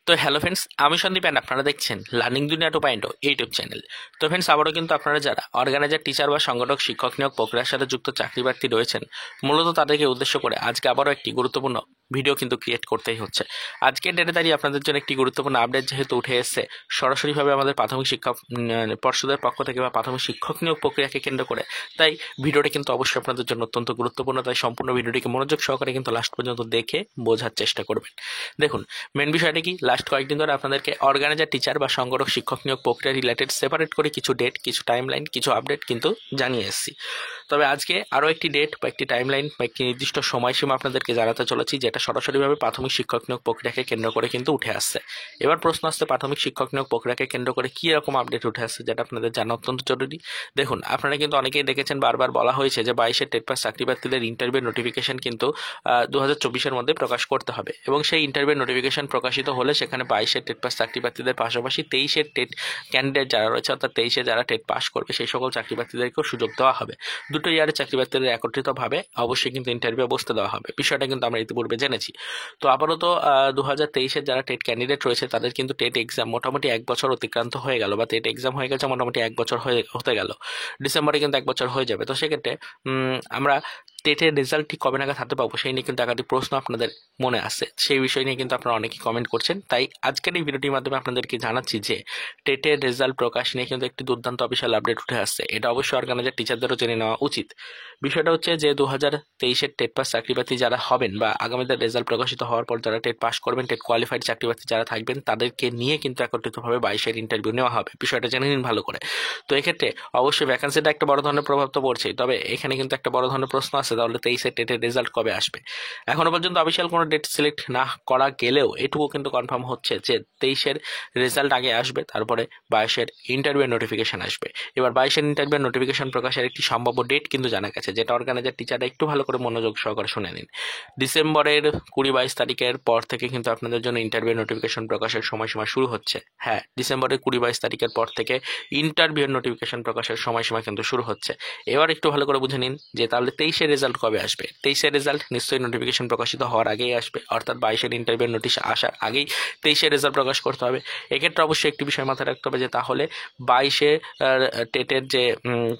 তো hello friends, আমি Sandeep and আপনারা দেখছেন লার্নিং দুনিয়া 2.0 ইউটিউব চ্যানেল। তো ফ্রেন্ডস, আবারও কিন্তু আপনারা যারা অর্গানাইজার, টিচার বা সংগঠক, শিক্ষক নিয়োগ প্রক্রিয়ার সাথে যুক্ত চাকরি প্রার্থী রয়েছেন, মূলত তাদেরকে উদ্দেশ্য করে আজকে আবারও একটি গুরুত্বপূর্ণ ভিডিও কিন্তু ক্রিয়েট করতেই হচ্ছে। আজকের ডেটে দাঁড়িয়ে আপনাদের জন্য একটি গুরুত্বপূর্ণ আপডেট যেহেতু উঠে এসেছে সরাসরিভাবে আমাদের প্রাথমিক শিক্ষা পর্ষদের পক্ষ থেকে বা প্রাথমিক শিক্ষক নিয়োগ প্রক্রিয়াকে কেন্দ্র করে, তাই ভিডিওটি কিন্তু অবশ্যই আপনাদের জন্য অত্যন্ত গুরুত্বপূর্ণ। তাই সম্পূর্ণ ভিডিওটিকে মনোযোগ সহকারে কিন্তু লাস্ট পর্যন্ত দেখে বোঝার চেষ্টা করবেন। দেখুন, মেন বিষয়টা কি, লাস্ট কয়েকদিন ধরে আপনাদেরকে অর্গানাইজার, টিচার বা সংগঠক, শিক্ষক নিয়োগ প্রক্রিয়া রিলেটেড সেপারেট করে কিছু ডেট, কিছু টাইমলাইন, কিছু আপডেট কিন্তু জানিয়ে এসেছি। তবে আজকে আরও একটি ডেট বা একটি টাইমলাইন বা একটি নির্দিষ্ট সময়সীমা আপনাদেরকে জানাতে চলেছি, যেটা সরাসরিভাবে প্রাথমিক শিক্ষক নিয়োগ প্রক্রিয়াকে কেন্দ্র করে কিন্তু উঠে আসছে। এবার প্রশ্ন আসছে, প্রাথমিক শিক্ষক নিয়োগ প্রক্রিয়াকে কেন্দ্র করে কী রকম আপডেট উঠে আসছে, যেটা আপনাদের জানা অত্যন্ত জরুরি। দেখুন, আপনারা কিন্তু অনেকেই দেখেছেন, বারবার বলা হয়েছে যে 22-এর টেট পাস চাকরি প্রার্থীদের ইন্টারভিউ নোটিফিকেশন কিন্তু 2024-এর মধ্যে প্রকাশ করতে হবে, এবং সেই ইন্টারভিউ নোটিফিকেশন প্রকাশিত হলে সেখানে 22-এর টেট পাস চাকরি প্রার্থীদের পাশাপাশি 23-এর টেট ক্যান্ডিডেট যারা রয়েছে, অর্থাৎ 23-এ যারা টেট পাস করবে সেই সকল চাকরি প্রার্থীদেরকেও সুযোগ দেওয়া হবে। দুটো ইয়ারের চাকরি প্রার্থীদের একত্রিতভাবে অবশ্যই কিন্তু ইন্টারভিউ বসতে দেওয়া হবে। বিষয়টা কিন্তু আমরা ইতিপূর্বে জেনেছি। তো আপাতত 2023-এর যারা টেট ক্যান্ডিডেট রয়েছে তাদের কিন্তু টেট এক্সাম মোটামুটি 1 বছর অতিক্রান্ত হয়ে গেল, বা টেট এক্সাম হয়ে গেছে মোটামুটি 1 বছর হতে গেল। ডিসেম্বরে কিন্তু 1 বছর হয়ে যাবে। তো সেক্ষেত্রে আমরা টেটের রেজাল্ট ঠিক কবে নাগাদ হাতে পাবো, সেই নিয়ে কিন্তু একাধিক প্রশ্ন আপনাদের মনে আসছে। সেই বিষয় নিয়ে কিন্তু আপনারা অনেকেই কমেন্ট করছেন। তাই আজকের এই ভিডিওটির মাধ্যমে আপনাদেরকে জানাচ্ছি যে টেটের রেজাল্ট প্রকাশ নিয়ে কিন্তু একটি দুর্দান্ত অফিসিয়াল আপডেট উঠে আসছে। এটা অবশ্যই অর্গানাইজার, টিচারদেরও জেনে নেওয়া উচিত। বিষয়টা হচ্ছে যে 2023-এর টেট পাস চাকরি প্রার্থী যারা হবেন, বা আগামীতে রেজাল্ট প্রকাশিত হওয়ার পর যারা টেট পাস করবেন, টেট কোয়ালিফাইড চাকরি প্রার্থী যারা থাকবেন, তাদেরকে নিয়ে কিন্তু একত্রিতভাবে 22-এর ইন্টারভিউ নেওয়া হবে। বিষয়টা জেনে নিন ভালো করে। তো এক্ষেত্রে অবশ্যই ভ্যাকান্সিটা একটা বড় ধরনের প্রভাব তো পড়ছেই, তবে এখানে কিন্তু একটা বড় ধরনের প্রশ্ন আছে, তাহলে 23-এর টেটের রেজাল্ট কবে আসবে। এখনো পর্যন্ত অফিসিয়াল কোনো ডেট সিলেক্ট না করা গেলেও এটুকু কিন্তু কনফার্ম হচ্ছে যে 23-এর রেজাল্ট আগে আসবে, তারপরে 22-এর ইন্টারভিউ নোটিফিকেশন আসবে। এবার 22-এর ইন্টারভিউ নোটিফিকেশন প্রকাশের একটি সম্ভাব্য ডেট কিন্তু জানা গেছে, যেটা অর্গানাইজার, টিচাররা একটু ভালো করে মনোযোগ সহকারে শুনে নিন। ডিসেম্বরের 20-22 তারিখের পর থেকে কিন্তু আপনাদের জন্য ইন্টারভিউ নোটিফিকেশন প্রকাশের সময়সীমা শুরু হচ্ছে। হ্যাঁ, ডিসেম্বরের 20-22 তারিখের পর থেকে ইন্টারভিউ নোটিফিকেশন প্রকাশের সময়সীমা কিন্তু শুরু হচ্ছে। এবার একটু ভালো করে বুঝে নিন যে তাহলে 23-এর রেজাল্ট কবে আসবে। 23-এর রেজাল্ট নিশ্চয়ই নোটিফিকেশন প্রকাশিত হওয়ার আগেই আসবে, অর্থাৎ 22-এর ইন্টারভিউ নোটিশ আসার আগেই 23-এর রেজাল্ট প্রকাশ করতে হবে। এক্ষেত্রে অবশ্যই একটি বিষয় মাথায় রাখতে হবে যে তাহলে 22-এ টেটের যে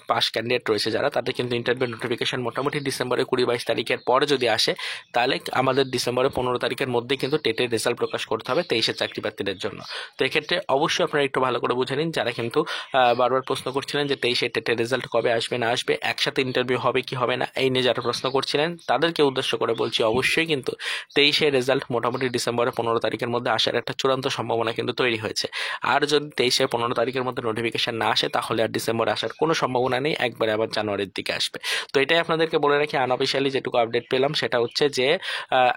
পাস ক্যান্ডিডেট রয়েছে যারা, তাদের কিন্তু ইন্টারভিউ নোটিফিকেশন মোটামুটি ডিসেম্বরের 20-22 তারিখের পরে যদি আসে, তাহলে আমাদের ডিসেম্বরের 15 তারিখের মধ্যে কিন্তু টেটের রেজাল্ট প্রকাশ করতে হবে 23-এর চাকরি প্রার্থীদের জন্য। তো এক্ষেত্রে অবশ্যই আপনারা একটু ভালো করে বুঝে নিন, যারা কিন্তু বারবার প্রশ্ন করছিলেন যে 23-এর টেটের রেজাল্ট কবে আসবে না আসবে, একসাথে ইন্টারভিউ হবে কি হবে না, এই নিয়ে যারা প্রশ্ন করছিলেন তাদেরকে উদ্দেশ্য করে বলছি, অবশ্যই কিন্তু 23-এর রেজাল্ট মোটামুটি ডিসেম্বরের 15 তারিখের মধ্যে আসার একটা চূড়ান্ত সম্ভাবনা কিন্তু তৈরি হয়েছে। আর যদি 23-এর 15 তারিখের মধ্যে নোটিফিকেশন না আসে, তাহলে আর ডিসেম্বরে আসার কোনো সম্ভাবনা নেই, একবারে আবার জানুয়ারির দিকে আসবে। তো এটাই আপনাদেরকে বলে রাখি, আনঅফিসিয়ালি যেটুকু আপডেট পেলাম সেটা হচ্ছে যে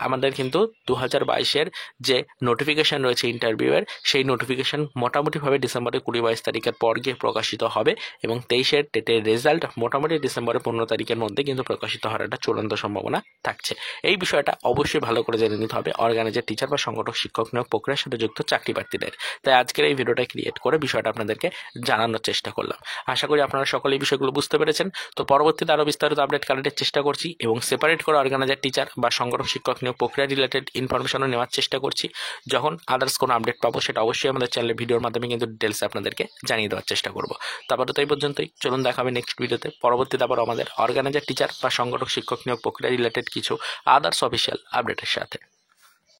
আমাদের কিন্তু 2022-এর যে নোটিফিকেশন রয়েছে ইন্টারভিউয়ের, সেই নোটিফিকেশন মোটামুটিভাবে ডিসেম্বরের 20-22 তারিখের পর গিয়ে প্রকাশিত হবে, এবং 23-এর টেটের রেজাল্ট মোটামুটি ডিসেম্বরের 15 তারিখের মধ্যে কিন্তু প্রকাশিত হওয়ার একটা চূড়ান্ত সম্ভাবনা থাকছে। এই বিষয়টা অবশ্যই ভালো করে জেনে নিতে হবে অর্গানাইজার, টিচার বা সংগঠক, শিক্ষক নিয়োগ প্রক্রিয়ার সাথে যুক্ত চাকরি প্রার্থীদের। তাই আজকের এই ভিডিওটা ক্রিয়েট করে বিষয়টা আপনাদেরকে জানানোর চেষ্টা করলাম। আশা করি আপনারা সকলে এই বিষয়গুলো বুঝতে পেরেছেন। তো পরবর্তীতে আরও বিস্তারিত আপডেট কালেক্টের চেষ্টা করছি, এবং সেপারেট করে অর্গানাইজার, টিচার বা সংগঠক, শিক্ষক নিয়োগ প্রক্রিয়া রিলেটেড ইনফরমেশনও নেওয়ার চেষ্টা করছি। যখন আদার্স কোনো আপডেট পাবো সেটা অবশ্যই আমাদের চ্যানেলের ভিডিওর মাধ্যমে কিন্তু ডিটেলসে আপনাদেরকে জানিয়ে দেওয়ার চেষ্টা করবো। তারপরে তো এই পর্যন্তই, চলুন দেখা হবে নেক্সট ভিডিওতে। পরবর্তীতে আবার আমাদের অর্গানাইজার, টিচার বা সংগঠক, শিক্ষক নিয়োগ প্রক্রিয়া রিলেটেড কিছু আদার্স অফিসিয়াল আপডেটের সাথে।